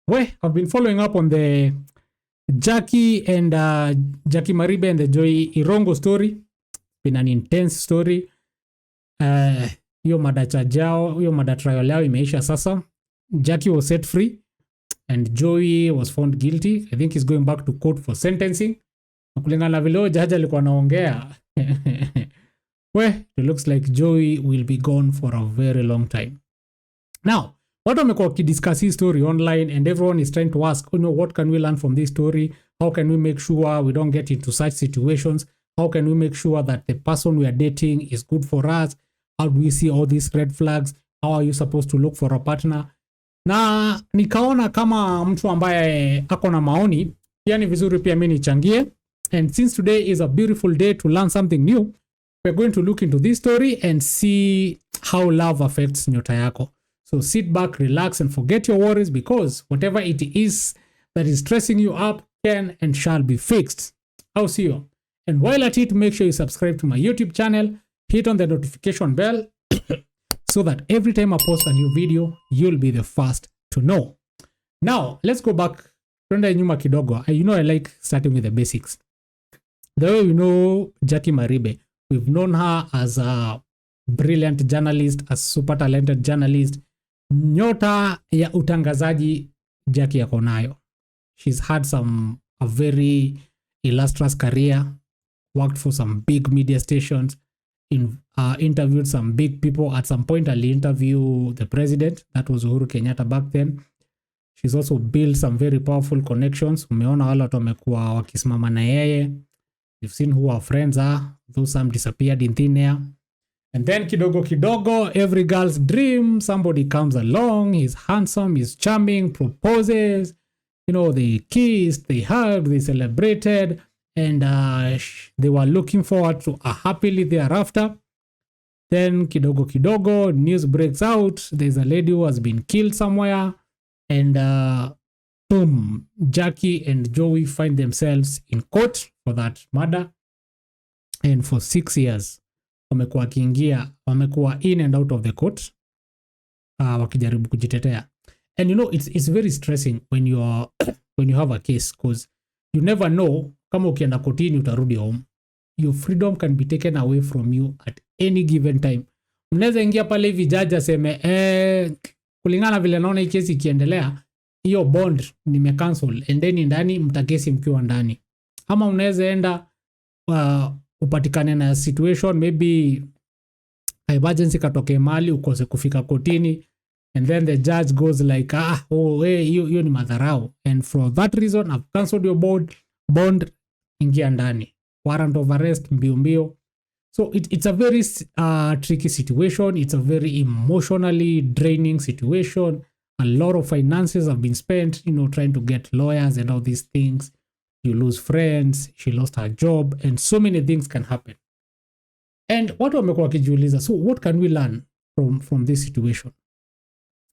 Well, I've been following up on the Jackie and Jackie Maribe and the Joy Irongo story. It's been an intense story. Hiyo mada trial yao imeisha sasa. Jackie was set free and Joy was found guilty. I think he's going back to court for sentencing. Kulingana na vile jaji alikuwa anaongea. Well, it looks like Joy will be gone for a very long time. Now, watu wamekuwa wakidiscuss hii story online and everyone is trying to ask, what can we learn from this story? How can we make sure we don't get into such situations? How can we make sure that the person we are dating is good for us? How do we see all these red flags? How are you supposed to look for a partner? Na nikaona kama mtu ambaye ako na maoni, pia ni vizuri pia mimi nichangie. And since today is a beautiful day to learn something new, we're going to look into this story and see how love affects Nyota Yako. So sit back, relax, and forget your worries, because whatever it is that is stressing you up can and shall be fixed. I'll see you. And while at it, make sure you subscribe to my YouTube channel, hit on the notification bell so that every time I post a new video, you'll be the first to know. Now, let's go back. Twende nyuma kidogo. I like starting with the basics. The way we know Jackie Maribe, we've known her as a brilliant journalist, a super talented journalist. Nyota ya utangazaji Jackie yako nayo. She's had a very illustrious career, worked for some big media stations, interviewed some big people. At some point, I'll interview the president. That was Uhuru Kenyatta back then. She's also built some very powerful connections. Umeona wale watu wamekuwa wakisimama na yeye. You've seen who our friends are, though some disappeared in thin air. And then kidogo, every girl's dream, somebody comes along, he's handsome, he's charming, proposes, they kissed, they hugged, they celebrated, and they were looking forward to a happily thereafter. Then kidogo, news breaks out, there's a lady who has been killed somewhere, and boom, Jackie and Joey find themselves in court for that murder. And for 6 years, wamekuwa in and out of the court, wakijaribu kujitetea. And it's very stressing when you have a case, because you never know kama ukienda kotini utarudi home. Your freedom can be taken away from you at any given time. Unaweza ingia pale hivi judge aseme kulingana vile naona hii kesi ikiendelea, hiyo bond nimecancel, and then ndani mtakesi mkiwa ndani. Ama unaweza enda upatikane na situation, maybe emergency katoke mali ukose kufika kotini, and then the judge goes like hiyo ni madharau, and for that reason I've cancelled your bond, ingia ndani, warrant of arrest mbio. So it's a very tricky situation. It's a very emotionally draining situation. A lot of finances have been spent, trying to get lawyers and all these things. You lose friends, she lost her job, and so many things can happen. And watu wamekuwa wakijiuliza, so what can we learn from this situation?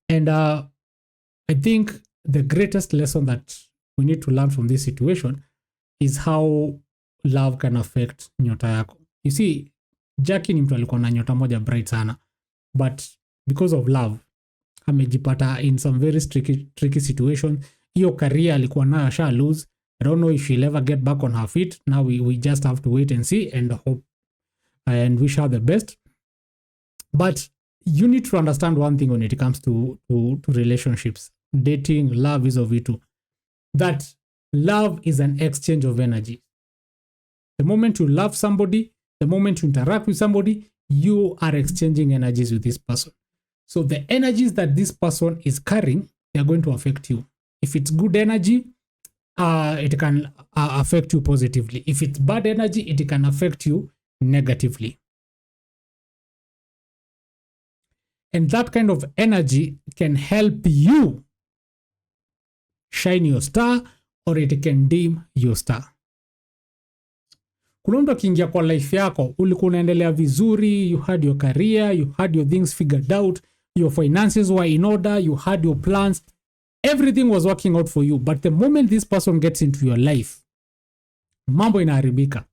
And I think the greatest lesson that we need to learn from this situation is how love can affect Nyota Yako. You see, Jackie ni mtu alikuwa na nyota moja bright sana, but because of love amejipata in some very tricky situation. Hiyo career alikuwa nayo asha lose. I don't know if she'll ever get back on her feet. Now we just have to wait and see and hope and wish her the best. But you need to understand one thing when it comes to relationships, dating, love is of it too. That love is an exchange of energy. The moment you love somebody, the moment you interact with somebody, you are exchanging energies with this person. So the energies that this person is carrying, they are going to affect you. If it's good energy, it can affect you positively. If it's bad energy, it can affect you negatively. And that kind of energy can help you shine your star, or it can dim your star. Kuna mtu akiingia kwa life yako, ulikuwa unaendelea vizuri, you had your career, you had your things figured out, your finances were in order, you had your plans, everything was working out for you. But the moment this person gets into your life, mambo inaharibika.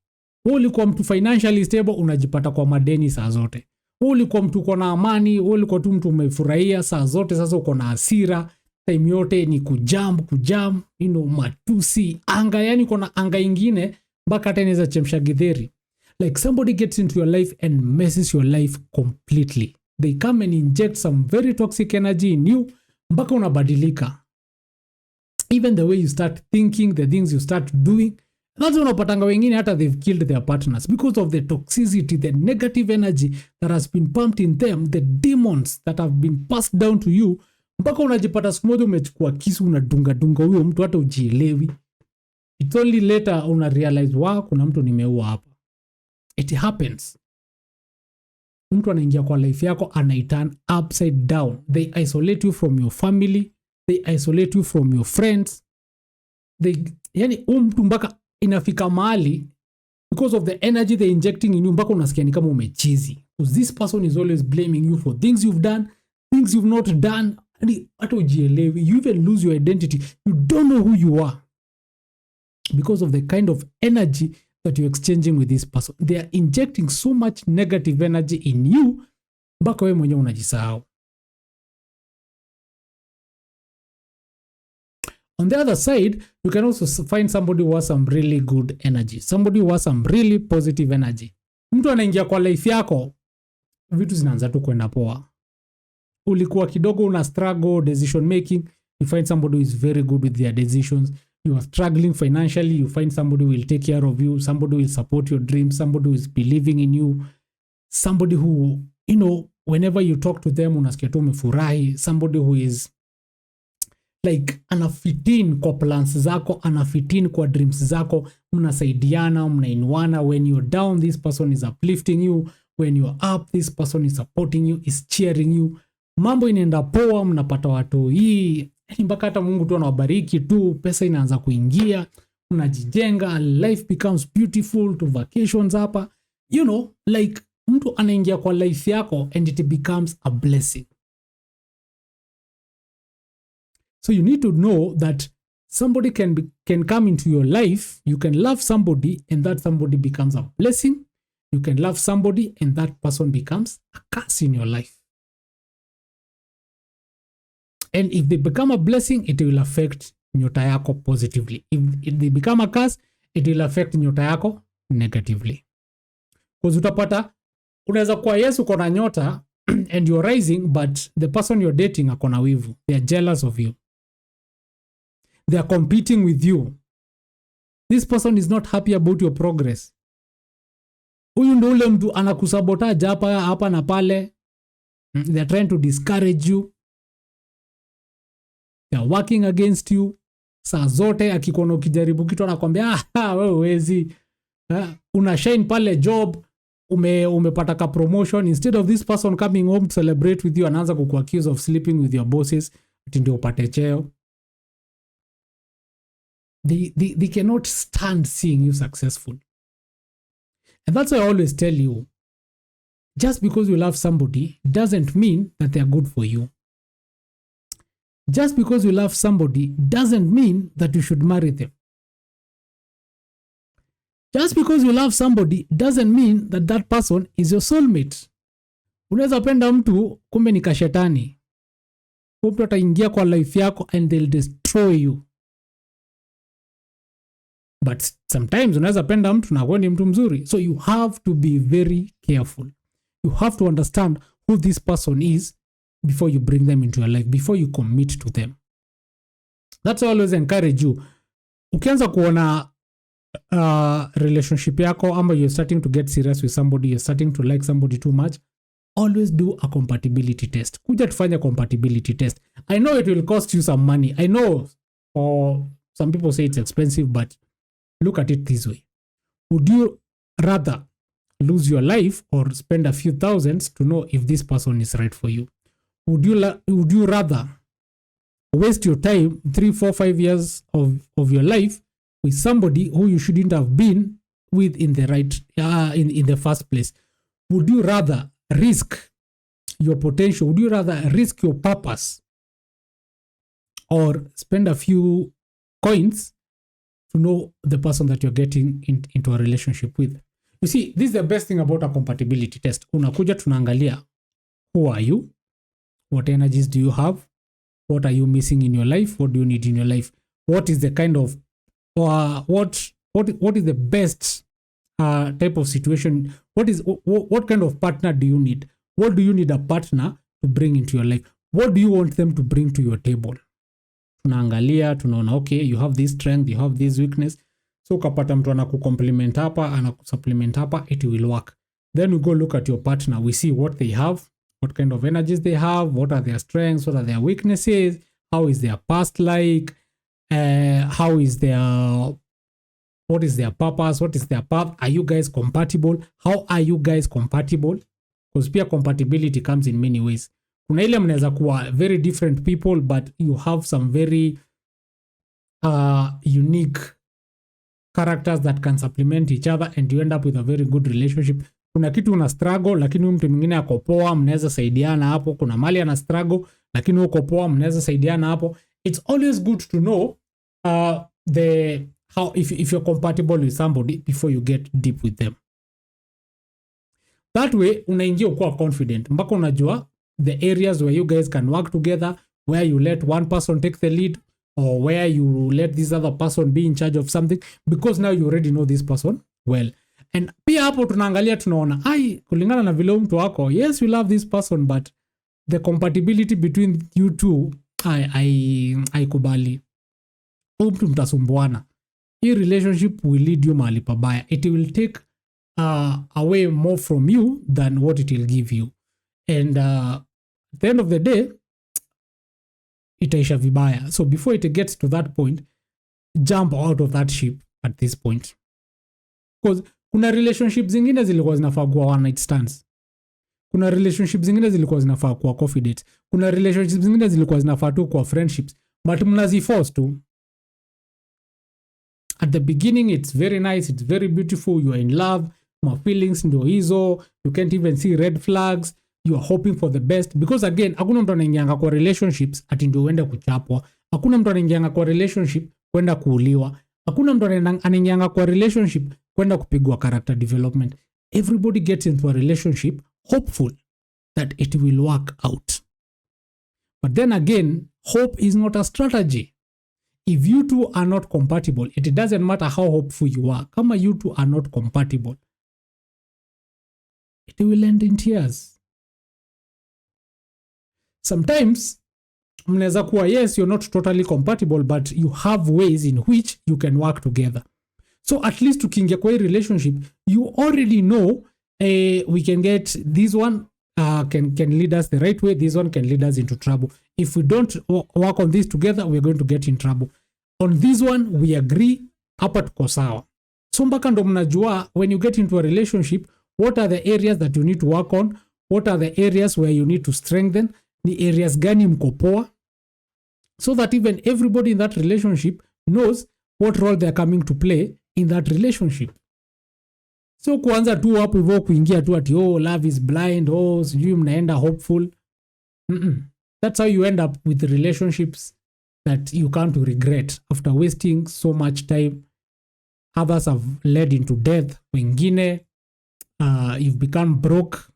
Ulikuwa mtu financially stable, unajipata kwa madeni saa zote. Ulikuwa mtu uko na amani, ulikuwa tu mtu umefurahia saa zote, sasa uko na hasira. time yote ni kujam, matusi, anga, yani kuna anga ingine mpaka hata inaweza chemsha githeri. Like somebody gets into your life and messes your life completely. They come and inject some very toxic energy in you mpaka unabadilika. Even the way you start thinking, the things you start doing. That's unapatanga wengine hata they've killed their partners because of the toxicity, the negative energy that has been pumped in them, the demons that have been passed down to you. Mpaka unajipata siku moja umechukua kisu unadunga huyo mtu hata ujielewi. It's only later una realize kuna mtu nimeua hapa. It happens. Mtu anaingia kwa life yako anaiturn upside down. They isolate you from your family. They isolate you from your friends. Yani mtu mpaka inafika mahali because of the energy they injecting in you mpaka unasikia ni kama umechizi. Because this person is always blaming you for things you've done, things you've not done. Hata ujielewi. You even lose your identity. You don't know who you are. Because of the kind of energy that you're exchanging with this person. They are injecting so much negative energy in you mpaka wewe mwenyewe unajisahau. On the other side, you can also find somebody who has some really good energy. Somebody who has some really positive energy. Mtu anaingia kwa life yako, vitu zinaanza tu kwenda poa. Ulikuwa kidogo una struggle decision making, you find somebody who is very good with their decisions. You are struggling financially, you find somebody who will take care of you, somebody who will support your dreams, somebody who is believing in you, somebody who, whenever you talk to them, unasikia tu umefurahi, somebody who is like anafitin kwa plans zako, anafitin kwa dreams zako, mnasaidiana, mnainuana. When you're down, this person is uplifting you. When you're up, this person is supporting you, is cheering you. Mambo inaenda poa, mnapata watu hii. Mpaka hata Mungu tu anawabariki tu, pesa inaanza kuingia, unajijenga, life becomes beautiful, to vacations hapa. Like mtu anaingia kwa life yako and it becomes a blessing. So you need to know that somebody can come into your life. You can love somebody and that somebody becomes a blessing. You can love somebody and that person becomes a curse in your life. And if they become a blessing, it will affect Nyota Yako positively. If they become a curse, it will affect Nyota Yako negatively. Because utapata, unaweza kuwa yes uko na nyota and you're rising, but the person you're dating ako na wivu. They are jealous of you. They are competing with you. This person is not happy about your progress. Huyu ndo ule mtu anakusabotage hapa na pale. They are trying to discourage you. They are working against you. Saa zote akikuona ukijaribu kitu anakuambia wewe huwezi. Una shine pale job, umepata ka promotion. Instead of this person coming home to celebrate with you, anaanza kukuaccuse of sleeping with your bosses ati ndio upate cheo. They cannot stand seeing you successful. And that's why I always tell you, just because you love somebody doesn't mean that they are good for you. Just because you love somebody doesn't mean that you should marry them. Just because you love somebody doesn't mean that that person is your soulmate. Unaweza penda mtu kumbe ni kashetani. Mtu ataingia kwa life yako and they'll destroy you. But sometimes unaweza penda mtu na wewe ni mtu mzuri. So you have to be very careful. You have to understand who this person is before you bring them into your life, before you commit to them. That's why I always encourage you. Ukianza kuona relationship yako ama you're starting to get serious with somebody, you're starting to like somebody too much, always do a compatibility test. Kuja tufanye compatibility test. I know it will cost you some money. I know some people say it's expensive, but look at it this way. Would you rather lose your life or spend a few thousands to know if this person is right for you? Would you rather waste your time 3, 4, 5 years of your life with somebody who you shouldn't have been with in the right in the first place? Would you rather risk your potential? Would you rather risk your purpose or spend a few coins to know the person that you're getting into a relationship with? You see, this is the best thing about a compatibility test. Unakuja tunaangalia, who are you? What energies do you have? What are you missing in your life? What do you need in your life? What is the kind of what is the best type of situation? What kind of partner do you need? What do you need a partner to bring into your life? What do you want them to bring to your table? Tunaangalia, tunaona okay, you have this strength, you have this weakness. So ukapata mtu anakucomplement hapa, anakusupplement hapa, it will work. Then we go look at your partner. We see what they have, what kind of energies they have, what are their strengths, what are their weaknesses, how is their past like, what is their purpose, what is their path, are you guys compatible, how are you guys compatible? Because pia compatibility comes in many ways. Kuna ile mnaweza kuwa very different people but you have some very unique characters that can supplement each other and you end up with a very good relationship. Kuna kitu una struggle lakini mtu mwingine ako poa, mnaweza saidiana hapo. Kuna mali ana struggle lakini uko poa, mnaweza saidiana hapo. It's always good to know if you're compatible with somebody before you get deep with them. That way unaingia ukiwa confident mpaka unajua the areas where you guys can work together, where you let one person take the lead or where you let this other person be in charge of something, because now you already know this person well. And pia hapo tunaangalia tunaona kulingana na vile mtu wako, yes you love this person but the compatibility between you two kubali. Mtu mtasumbuana. Hii relationship will lead you mahali pabaya. It will take away more from you than what it will give you. And at the end of the day, itaisha vibaya. So before it gets to that point, jump out of that ship at this point. Because kuna relationships zingine zilikuwa zinafaa kuwa one night stands. Kuna relationships zingine zilikuwa zinafaa kuwa coffee dates. Kuna relationships zingine zilikuwa zinafaa tu kuwa friendships. But mnaziforce tu. At the beginning, it's very nice, it's very beautiful, you are in love, my feelings ndio hizo, you can't even see red flags, you are hoping for the best. Because again, hakuna mtu anaingianga kwa relationships ati ndio uende kuchapwa. Hakuna mtu anaingianga kwa relationship kwenda kuuliwa. Hakuna mtu anaingianga kwa relationship kwenda kupigwa character development. Everybody gets into a relationship hopeful that it will work out. But then again, hope is not a strategy. If you two are not compatible, it doesn't matter how hopeful you are. Kama you two are not compatible, it will end in tears. Sometimes, mnaweza kuwa yes, you're not totally compatible, but you have ways in which you can work together. So at least ukiingia kwa hii relationship, you already know we can get this one can lead us the right way, this one can lead us into trouble. If we don't work on this together, we're going to get in trouble. On this one, we agree, hapa tuko sawa. So mpaka ndo mnajua, when you get into a relationship, what are the areas that you need to work on? What are the areas where you need to strengthen? Ni areas gani mko poa? So that even everybody in that relationship knows what role they're coming to play in that relationship. So kuanza tu hapo hivyo kuingia tu ati love is blind, sijui mnaenda hopeful. That's how you end up with relationships that you can't regret after wasting so much time. Others have led into death. Wengine, you've become broke.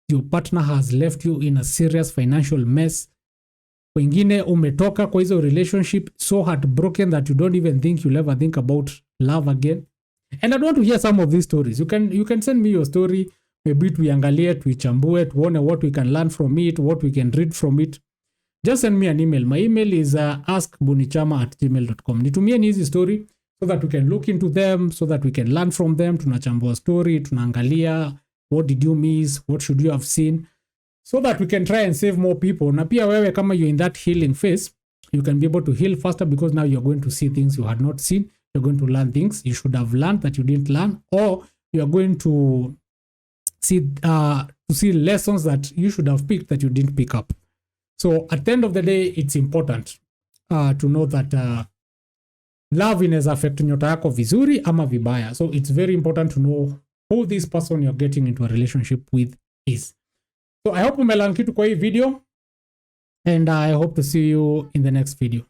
Your partner has left you in a serious financial mess. Wengine umetoka kwa hizo relationship so heartbroken that you don't even think you'll ever think about love again. And I want to hear some of these stories. You can send me your story. Maybe tuiangalie, tuichambue, tuone what we can learn from it, what we can read from it. Just send me an email. My email is askbunichama@gmail.com. Nitumie hizi story so that we can look into them, so that we can learn from them. Tunachambua story, tunaangalia what did you miss, what should you have seen, so that we can try and save more people. Na pia wewe kama you're in that healing phase, you can be able to heal faster because now you're going to see things you had not seen. You're going to learn things you should have learned that you didn't learn, or you're going to see lessons that you should have picked that you didn't pick up. So at the end of the day, it's important to know that love inaweza affect nyota yako vizuri ama vibaya. So it's very important to know who this person you're getting into a relationship with is. So I hope umelearn kitu kwa hii video, and I hope to see you in the next video.